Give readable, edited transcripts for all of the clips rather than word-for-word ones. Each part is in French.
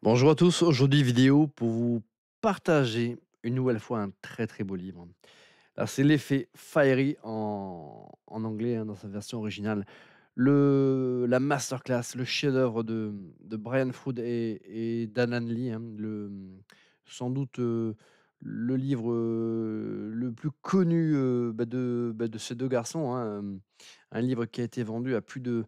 Bonjour à tous, aujourd'hui vidéo pour vous partager une nouvelle fois un très très beau livre. Alors c'est l'effet Fiery en anglais dans sa version originale. La masterclass, le chef-d'œuvre de Brian Froud et d'Alan Lee, sans doute le livre le plus connu de ces deux garçons. Un livre qui a été vendu à plus de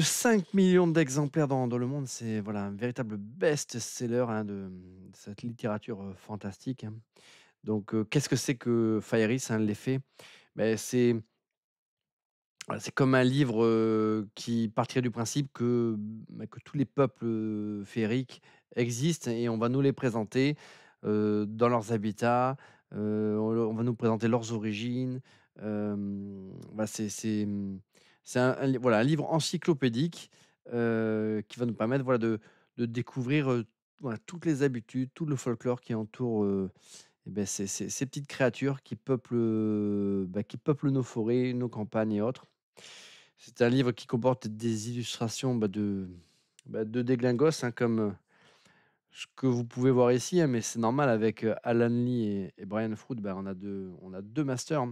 5 millions d'exemplaires dans le monde. C'est voilà, un véritable best-seller, de cette littérature, fantastique, hein. Donc, qu'est-ce que c'est que Fiery? L'effet, c'est c'est comme un livre, qui partirait du principe que tous les peuples, féeriques existent et on va nous les présenter, dans leurs habitats, on va nous présenter leurs origines. C'est un livre encyclopédique, qui va nous permettre, de découvrir, voilà, toutes les habitudes, tout le folklore qui entoure, ces petites créatures qui peuplent nos forêts, nos campagnes et autres. C'est un livre qui comporte des illustrations, de déglingos, comme, ce que vous pouvez voir ici, mais c'est normal avec, Alan Lee et Brian Froud. On a deux masters,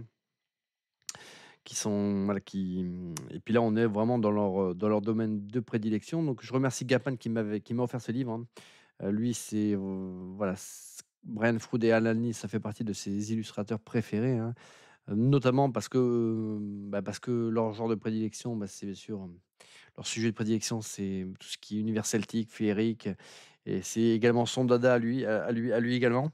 qui sont voilà, et puis là, on est vraiment dans leur domaine de prédilection. Donc je remercie Gapan qui m'a offert ce livre, hein. Lui, voilà, Brian Froud et Alan Lee, ça fait partie de ses illustrateurs préférés, hein. Notamment parce que leur genre de prédilection, c'est bien sûr, leur sujet de prédilection, c'est tout ce qui est univers celtique, féerique, et c'est également son dada à lui également.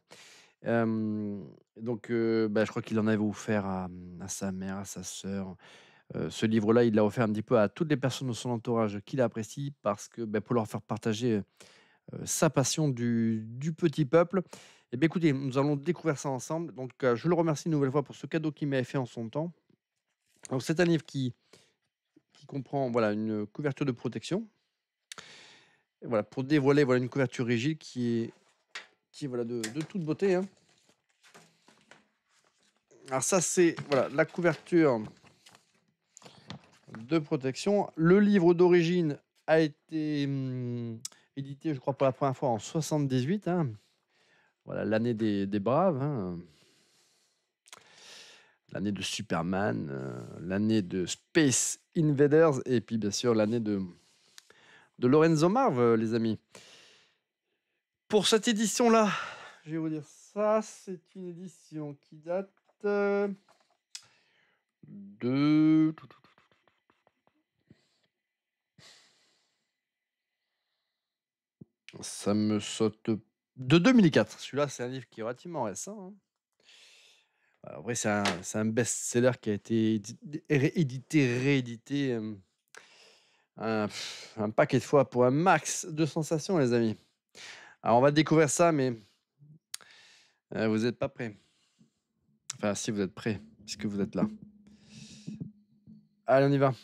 Donc je crois qu'il en avait offert à sa mère, à sa sœur. Ce livre-là, il l'a offert un petit peu à toutes les personnes de son entourage qu'il apprécie parce que, pour leur faire partager, sa passion du petit peuple. Et bien, écoutez, nous allons découvrir ça ensemble. Donc, je le remercie une nouvelle fois pour ce cadeau qu'il m'avait fait en son temps. Donc, c'est un livre qui comprend, voilà, une couverture de protection. Et voilà, pour dévoiler, voilà, une couverture rigide qui est voilà, de toute beauté, hein. Alors ça, c'est voilà, la couverture de protection. Le livre d'origine a été édité, je crois, pour la première fois en 78, hein. Voilà, l'année des braves, hein. L'année de Superman, l'année de Space Invaders et puis bien sûr l'année de Lorenzo Marv, les amis. Pour cette édition-là, je vais vous dire ça, c'est une édition qui date de... Ça me saute de 2004. Celui-là, c'est un livre qui est relativement récent, hein. En vrai, c'est un best-seller qui a été édité, réédité, un paquet de fois pour un max de sensations, les amis. Alors, on va découvrir ça, mais vous êtes pas prêts. Enfin, si vous êtes prêts, puisque vous êtes là. Allez, on y va.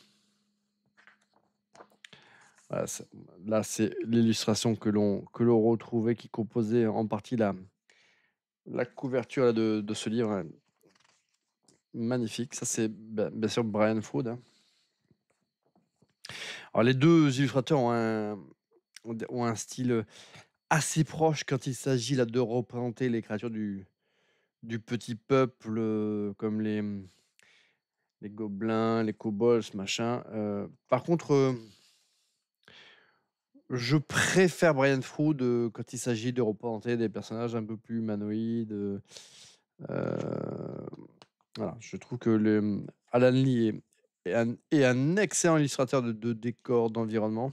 Voilà, là, c'est l'illustration que l'on retrouvait, qui composait en partie la couverture là, de ce livre, hein. Magnifique. Ça, c'est bien sûr Brian Froud, hein. Alors, les deux illustrateurs ont un style assez proche quand il s'agit là de représenter les créatures du petit peuple, comme les gobelins, les kobolds, machin. Par contre, je préfère Brian Froud, quand il s'agit de représenter des personnages un peu plus humanoïdes, voilà. Je trouve que Alan Lee est un excellent illustrateur de décors, d'environnement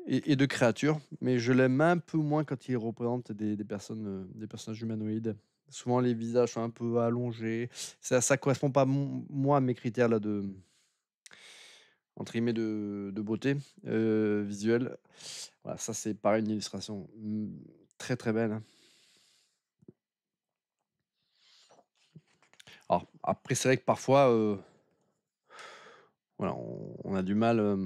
et de créatures, mais je l'aime un peu moins quand il représente des personnages humanoïdes. Souvent, les visages sont un peu allongés. Ça correspond pas, moi, à mes critères là entre guillemets de beauté, visuelle. Voilà, ça, c'est pareil, une illustration, très, très belle, hein. Alors après, c'est vrai que parfois, voilà, on a du mal,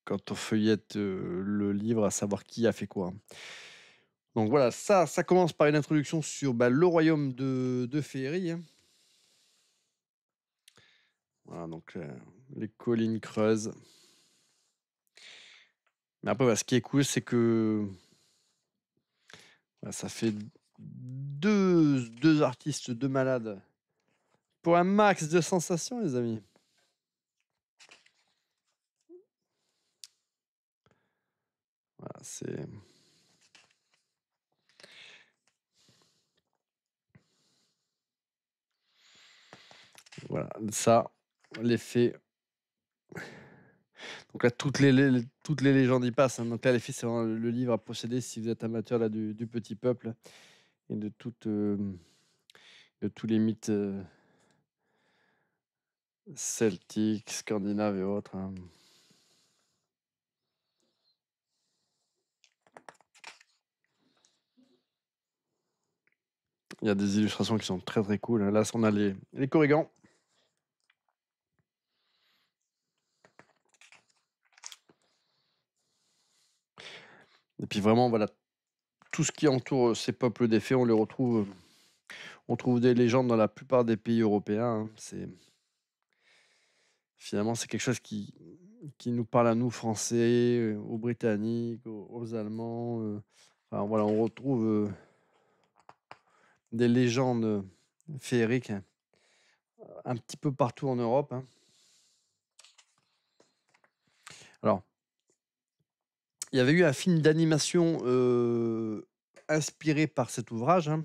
quand on feuillette, le livre, à savoir qui a fait quoi. Donc voilà, ça commence par une introduction sur, le royaume de Féerie, hein. Voilà, donc les collines creuses. Mais après, voilà, ce qui est cool, c'est que bah, ça fait deux artistes, 2 malades pour un max de sensations, les amis. Voilà, c'est voilà, ça, l'effet. Donc là, toutes les légendes y passent, hein. Donc là, l'effet, c'est vraiment le livre à posséder si vous êtes amateur là, du petit peuple et de tous les mythes celtiques, scandinaves et autres, hein. Il y a des illustrations qui sont très très cool, hein. Là, on a les corrigans. Et puis vraiment, voilà, tout ce qui entoure ces peuples des fées, on les retrouve. On trouve des légendes dans la plupart des pays européens, hein. Finalement, c'est quelque chose qui nous parle à nous, Français, aux Britanniques, aux Allemands. Enfin, voilà, on retrouve des légendes féeriques, hein, un petit peu partout en Europe, hein. Alors, il y avait eu un film d'animation inspiré par cet ouvrage, hein,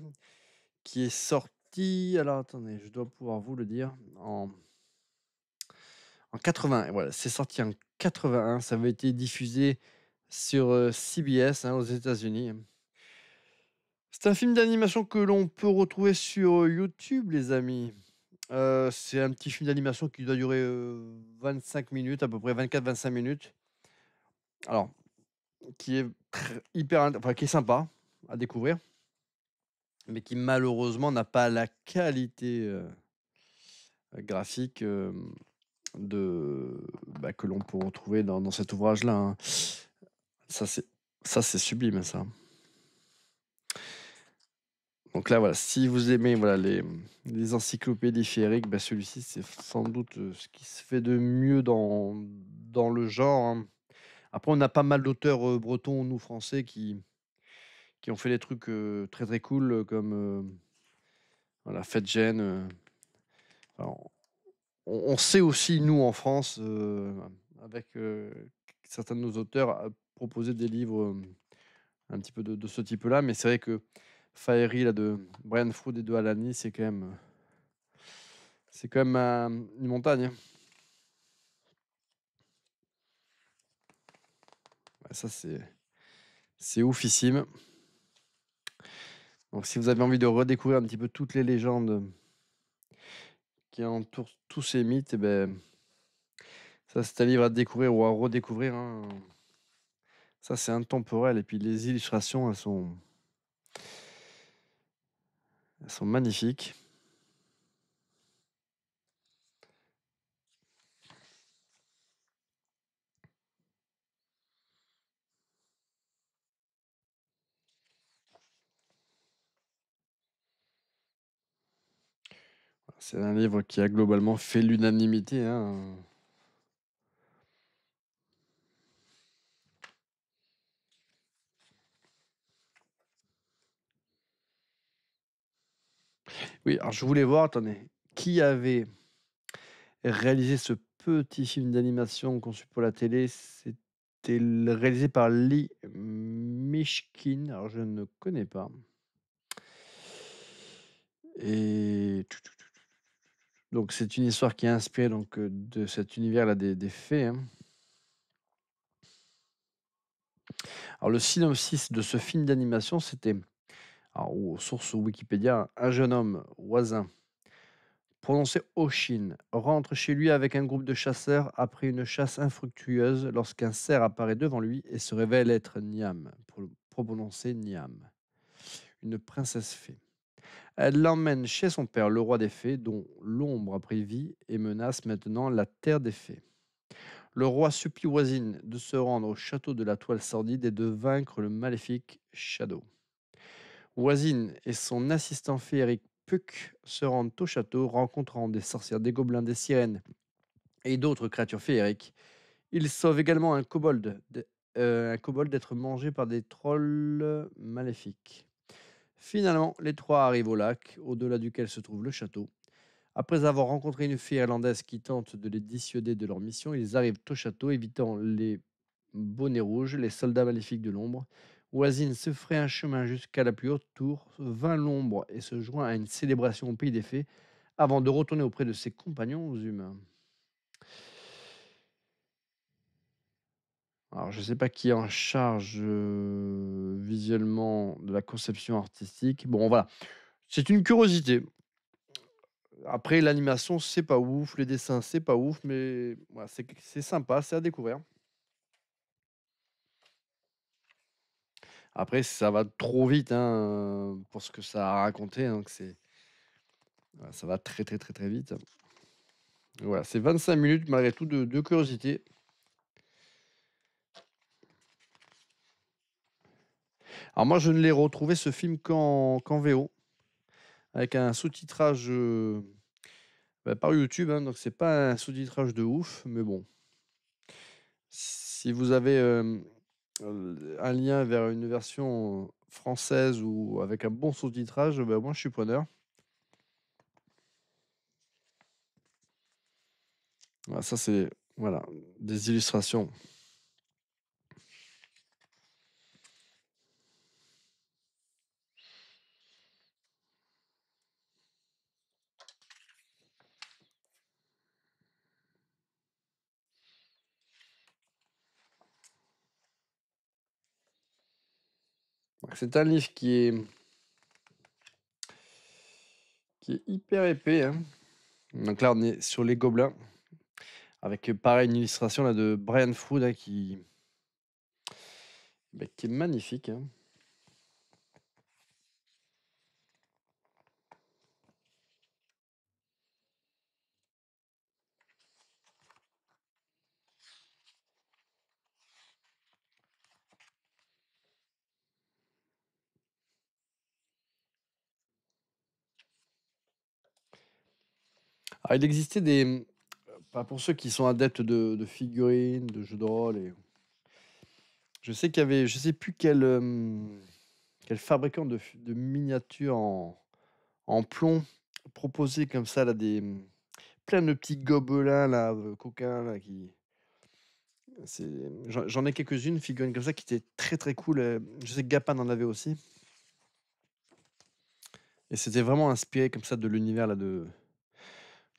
qui est sorti. Alors, attendez, je dois pouvoir vous le dire. En 80, voilà, c'est sorti en 81. Ça avait été diffusé sur CBS, hein, aux États-Unis. C'est un film d'animation que l'on peut retrouver sur YouTube, les amis. C'est un petit film d'animation qui doit durer 25 minutes, à peu près 24-25 minutes. Alors, qui est enfin, qui est sympa à découvrir, mais qui malheureusement n'a pas la qualité graphique que l'on peut retrouver dans cet ouvrage-là, hein. Ça, c'est ça, c'est sublime, ça. Donc là, voilà, si vous aimez voilà, les encyclopédies féeriques, bah, celui-ci, c'est sans doute ce qui se fait de mieux dans le genre, hein. Après, on a pas mal d'auteurs bretons, nous, français, qui ont fait des trucs très très cool, comme voilà, Fête Gène. Alors, on sait aussi, nous, en France, avec certains de nos auteurs, proposer des livres un petit peu de ce type-là. Mais c'est vrai que Faerie, là, de Brian Froud et de Alani, c'est quand même une montagne, hein. Ouais, ça, c'est oufissime. Donc, si vous avez envie de redécouvrir un petit peu toutes les légendes qui entourent tous ces mythes, eh ben, ça, c'est un livre à découvrir ou à redécouvrir, hein. Ça, c'est intemporel. Et puis, les illustrations, elles sont magnifiques. C'est un livre qui a globalement fait l'unanimité, hein. Oui, alors je voulais voir, attendez, qui avait réalisé ce petit film d'animation conçu pour la télé? C'était réalisé par Lee Mishkin. Alors, je ne connais pas. Et donc, c'est une histoire qui est inspirée donc, de cet univers-là des fées, hein. Alors, le synopsis de ce film d'animation, c'était, alors, aux sources Wikipédia, un jeune homme, Wazin, prononcé Oshin, rentre chez lui avec un groupe de chasseurs après une chasse infructueuse lorsqu'un cerf apparaît devant lui et se révèle être Niam, pour prononcer Niam, une princesse fée. Elle l'emmène chez son père, le roi des fées, dont l'ombre a pris vie et menace maintenant la terre des fées. Le roi supplie Wazin de se rendre au château de la toile sordide et de vaincre le maléfique Shadow. Wazin et son assistant féerique Puck se rendent au château, rencontrant des sorcières, des gobelins, des sirènes et d'autres créatures féeriques. Ils sauvent également un kobold un kobold d'être mangé par des trolls maléfiques. Finalement, les 3 arrivent au lac, au-delà duquel se trouve le château. Après avoir rencontré une fille irlandaise qui tente de les dissuader de leur mission, ils arrivent au château, évitant les bonnets rouges, les soldats maléfiques de l'ombre. Oisine se ferait un chemin jusqu'à la plus haute tour, vint l'ombre et se joint à une célébration au pays des fées, avant de retourner auprès de ses compagnons humains. Alors, je ne sais pas qui est en charge visuellement de la conception artistique. Bon, voilà, c'est une curiosité. Après, l'animation, c'est pas ouf, les dessins, c'est pas ouf, mais voilà, c'est sympa, c'est à découvrir. Après, ça va trop vite hein, pour ce que ça a raconté, donc voilà, ça va très, très, très, très vite. Voilà, c'est 25 minutes malgré tout de curiosité. Alors moi, je ne l'ai retrouvé ce film qu'en VO, avec un sous-titrage par YouTube, hein, donc c'est pas un sous-titrage de ouf, mais bon. Si vous avez un lien vers une version française ou avec un bon sous-titrage, bah, moi je suis preneur. Voilà, ça c'est voilà, des illustrations. Donc, c'est un livre qui est hyper épais, hein. Donc là, on est sur les Gobelins, avec pareil une illustration là, de Brian Froud hein, qui est magnifique, hein. Alors, il existait pas pour ceux qui sont adeptes de figurines, de jeux de rôle, je sais qu'il y avait, je sais plus quel fabricant de miniatures en plomb proposait comme ça là, plein de petits gobelins là, coquins là, j'en ai quelques-unes, figurines comme ça, qui étaient très très cool. Je sais que Gapin en avait aussi. Et c'était vraiment inspiré comme ça de l'univers là, de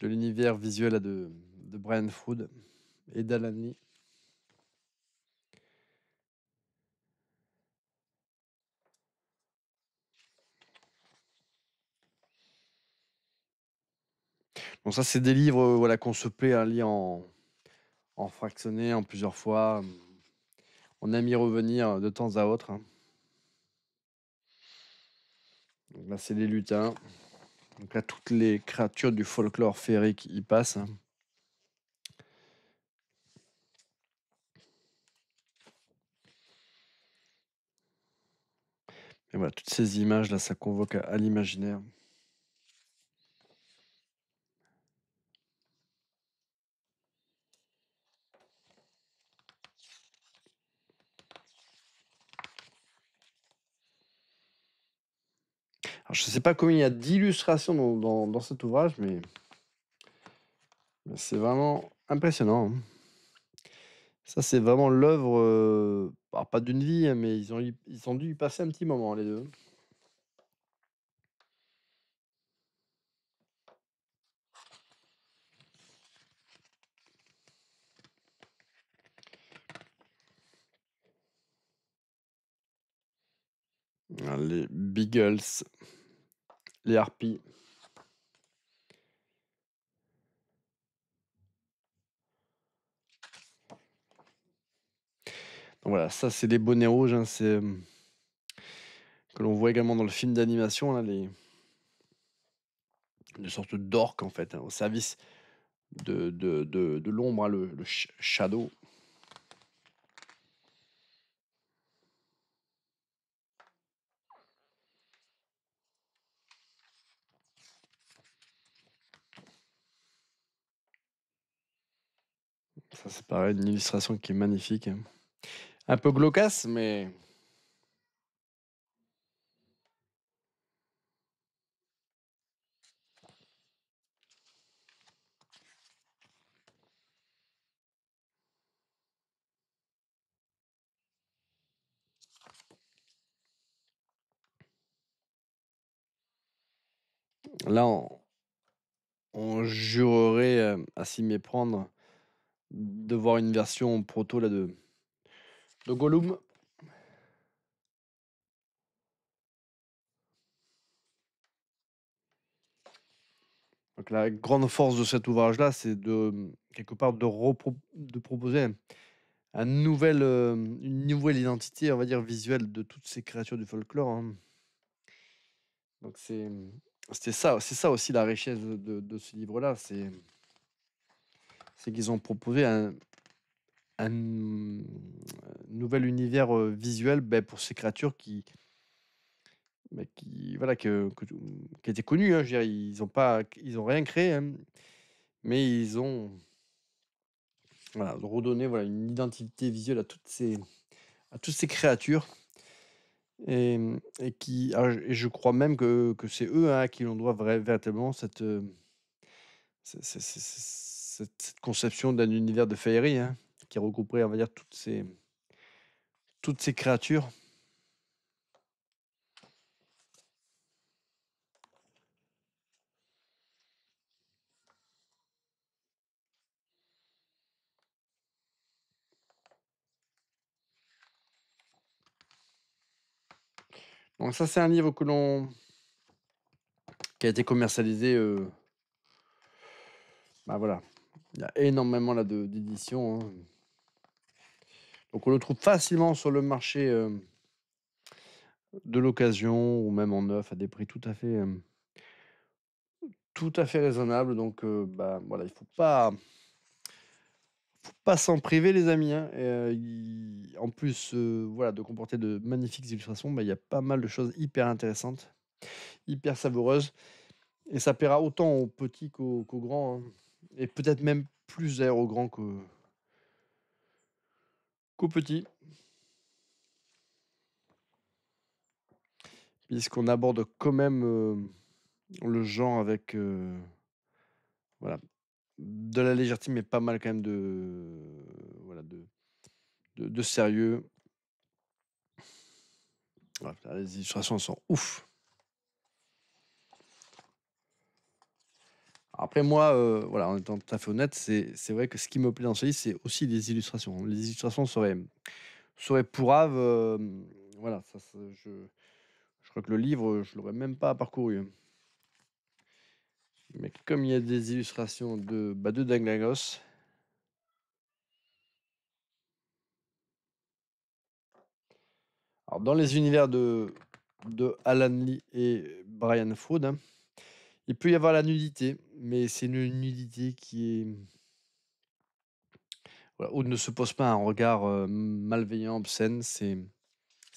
l'univers visuel là, de Brian Froud et d'Alan Lee. Donc ça, c'est des livres voilà, qu'on se plaît à lire en fractionné, en plusieurs fois. On aime y revenir de temps à autre, hein. Donc là, c'est les lutins. Donc là, toutes les créatures du folklore féerique y passent, hein. Et voilà, toutes ces images là, ça convoque à l'imaginaire. Alors, je ne sais pas combien il y a d'illustrations dans cet ouvrage, mais c'est vraiment impressionnant, hein. Ça, c'est vraiment l'œuvre, alors pas d'une vie, hein, mais ils ont dû y passer un petit moment, les deux. Ah, les Beagles, les harpies. Donc voilà, ça, c'est les bonnets rouges, hein, que l'on voit également dans le film d'animation, là, une sorte d'orque, en fait, hein, au service de l'ombre, hein, le shadow. Ça, c'est pareil, une illustration qui est magnifique, hein. Un peu glaucasse, mais là, on jurerait, à s'y méprendre, de voir une version proto là de Gollum. Donc la grande force de cet ouvrage-là, c'est de, quelque part, de proposer une nouvelle identité, on va dire, visuelle de toutes ces créatures du folklore, hein. Donc c'est ça aussi la richesse de ce livre-là, c'est qu'ils ont proposé un nouvel univers, visuel, beh, pour ces créatures qui voilà, qui étaient connues, hein. Je veux dire, ils ont rien créé, hein, mais ils ont, voilà, redonné, voilà, une identité visuelle à toutes ces créatures et je crois même que c'est eux, hein, à qui l'on doit véritablement cette conception d'un univers de féerie, hein, qui regrouperait, on va dire, toutes ces créatures. Donc ça, c'est un livre qui a été commercialisé, bah, voilà, il y a énormément là d'éditions, hein. Donc on le trouve facilement sur le marché, de l'occasion ou même en neuf à des prix tout à fait raisonnables. Donc bah, voilà, il faut pas s'en priver les amis, hein. Et il en plus, voilà, de comporter de magnifiques illustrations, bah, il y a pas mal de choses hyper intéressantes, hyper savoureuses et ça plaira autant aux petits qu'aux grands, hein, et peut-être même plus d'ailleurs aux grands qu'aux petits, puisqu'on aborde quand même, le genre avec, voilà, de la légèreté, mais pas mal quand même voilà, de sérieux. Voilà, les illustrations sont ouf. Après moi, voilà, en étant tout à fait honnête, c'est vrai que ce qui me plaît dans ce livre, c'est aussi les illustrations. Les illustrations seraient pourraves, voilà, ça se je crois que le livre, je l'aurais même pas parcouru, hein. Mais comme il y a des illustrations de Danglegos, alors dans les univers de Alan Lee et Brian Froud, hein, il peut y avoir la nudité, mais c'est une nudité qui est, voilà, où ne se pose pas un regard, malveillant, obscène, c'est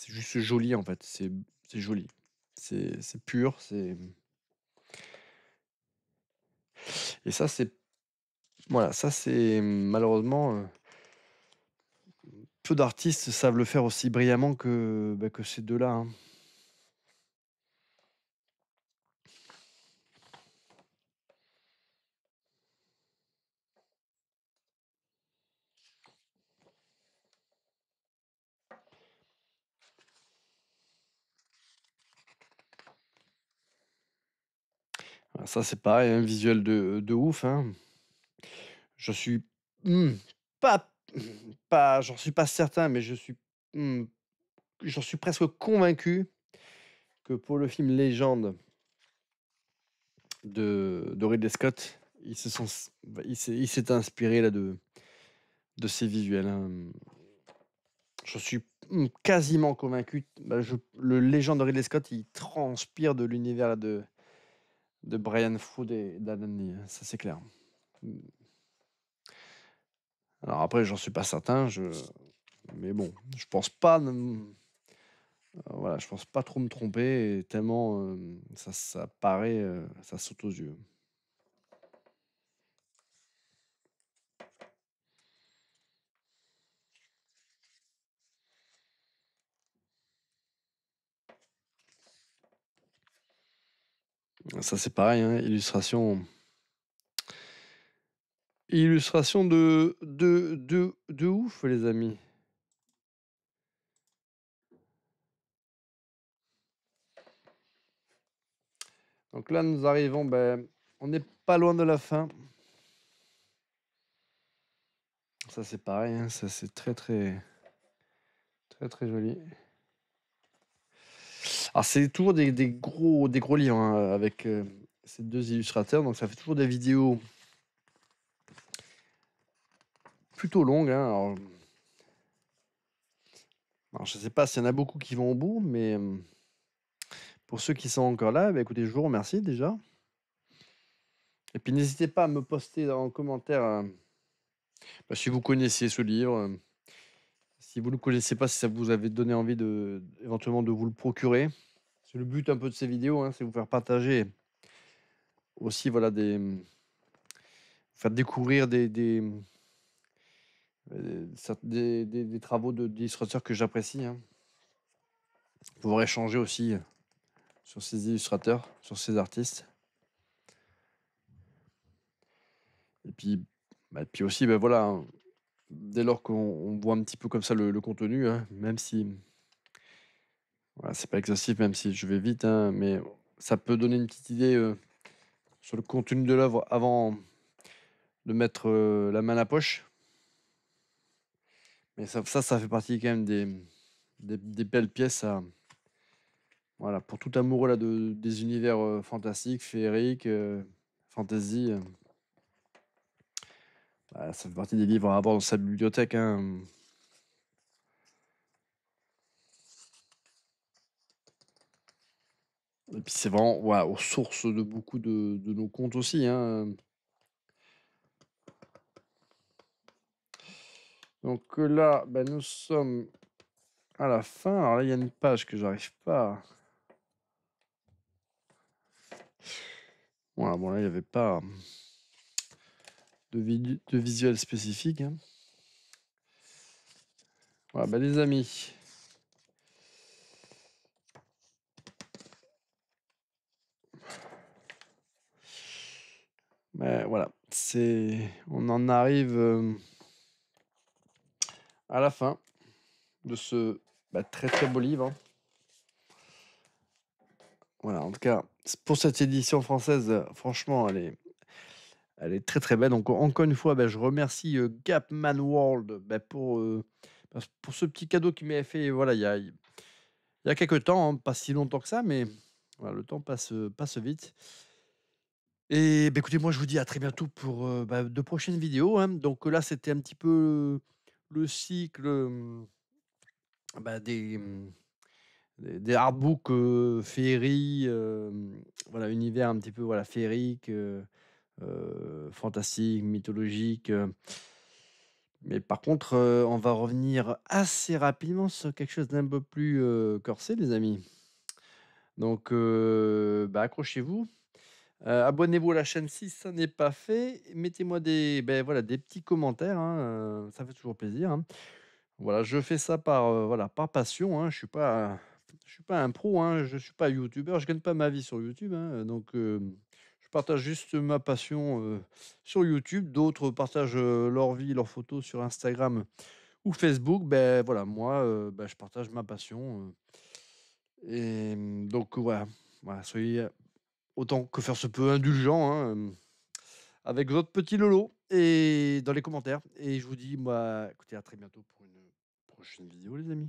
juste joli en fait, c'est joli. C'est pur, et ça c'est voilà, ça c'est malheureusement, peu d'artistes savent le faire aussi brillamment que ces 2 là, hein. Voilà, ça c'est pareil, un visuel de ouf, hein. Je suis, mmh, pas pas j'en suis pas certain, mais mmh, j'en suis presque convaincu que pour le film Légende de Ridley Scott, il s'est inspiré là de ces visuels, hein. Je suis, quasiment convaincu, bah, le Légende de Ridley Scott, il transpire de l'univers là de Brian Froud et d'Alan Lee, hein, ça c'est clair. Mmh, alors après j'en suis pas certain, mais bon, je pense pas, voilà, je pense pas trop me tromper et tellement, ça paraît, ça saute aux yeux. Ça, c'est pareil, hein, illustration de ouf, les amis. Donc là, nous arrivons, on n'est pas loin de la fin. Ça, c'est pareil, hein, ça, c'est très, très, très, très joli. Alors, c'est toujours des gros livres, hein, avec ces 2 illustrateurs, donc ça fait toujours des vidéos plutôt longues, hein. Alors je sais pas s'il y en a beaucoup qui vont au bout, mais pour ceux qui sont encore là, écoutez, je vous remercie déjà. Et puis n'hésitez pas à me poster en commentaire, si vous connaissiez ce livre, si vous ne le connaissez pas, si ça vous avait donné envie éventuellement de vous le procurer. C'est le but un peu de ces vidéos, hein, c'est vous faire partager aussi, voilà, faire découvrir des travaux d'illustrateurs que j'apprécie, hein. Pouvoir échanger aussi sur ces illustrateurs, sur ces artistes. Et puis, puis aussi, voilà, hein, dès lors qu'on voit un petit peu comme ça le contenu, hein, même si voilà, c'est pas exhaustif, même si je vais vite, hein, mais ça peut donner une petite idée sur le contenu de l'œuvre avant de mettre la main à la poche. Mais ça fait partie quand même des belles pièces voilà, pour tout amoureux là, des univers fantastiques, féeriques, fantasy. Ça fait partie des livres à avoir dans sa bibliothèque, hein. Et puis c'est vraiment voilà, aux sources de beaucoup de nos contes aussi, hein. Donc là, nous sommes à la fin. Alors là, il y a une page que j'arrive pas. Voilà, bon là, il n'y avait pas de visuel spécifique, hein. Voilà, les amis. Voilà, on en arrive à la fin de ce très très beau livre, hein. Voilà, en tout cas, pour cette édition française, franchement, elle est très très belle. Donc, encore une fois, je remercie Gapman World pour ce petit cadeau qu'il m'avait fait. Voilà, il y a quelques temps, hein, pas si longtemps que ça, mais voilà, le temps passe vite. Et écoutez, moi, je vous dis à très bientôt pour de prochaines vidéos, hein. Donc là, c'était un petit peu le cycle des, des artbooks féerie, voilà, univers un petit peu voilà, féerique, fantastique, mythologique. Mais par contre, on va revenir assez rapidement sur quelque chose d'un peu plus corsé, les amis. Donc, accrochez-vous. Abonnez-vous à la chaîne si ça n'est pas fait. Mettez-moi voilà, des petits commentaires, hein, ça fait toujours plaisir, hein. Voilà, je fais ça voilà, par passion, hein. Je suis pas un pro, hein, je suis pas youtubeur, je gagne pas ma vie sur YouTube, hein, donc je partage juste ma passion, sur YouTube. D'autres partagent, leur vie, leurs photos sur Instagram ou Facebook. Voilà, moi, je partage ma passion, donc voilà, soyez, autant que faire se peut, indulgents, hein, avec votre petit Lolo et dans les commentaires et je vous dis, écoutez, à très bientôt pour une prochaine vidéo, les amis.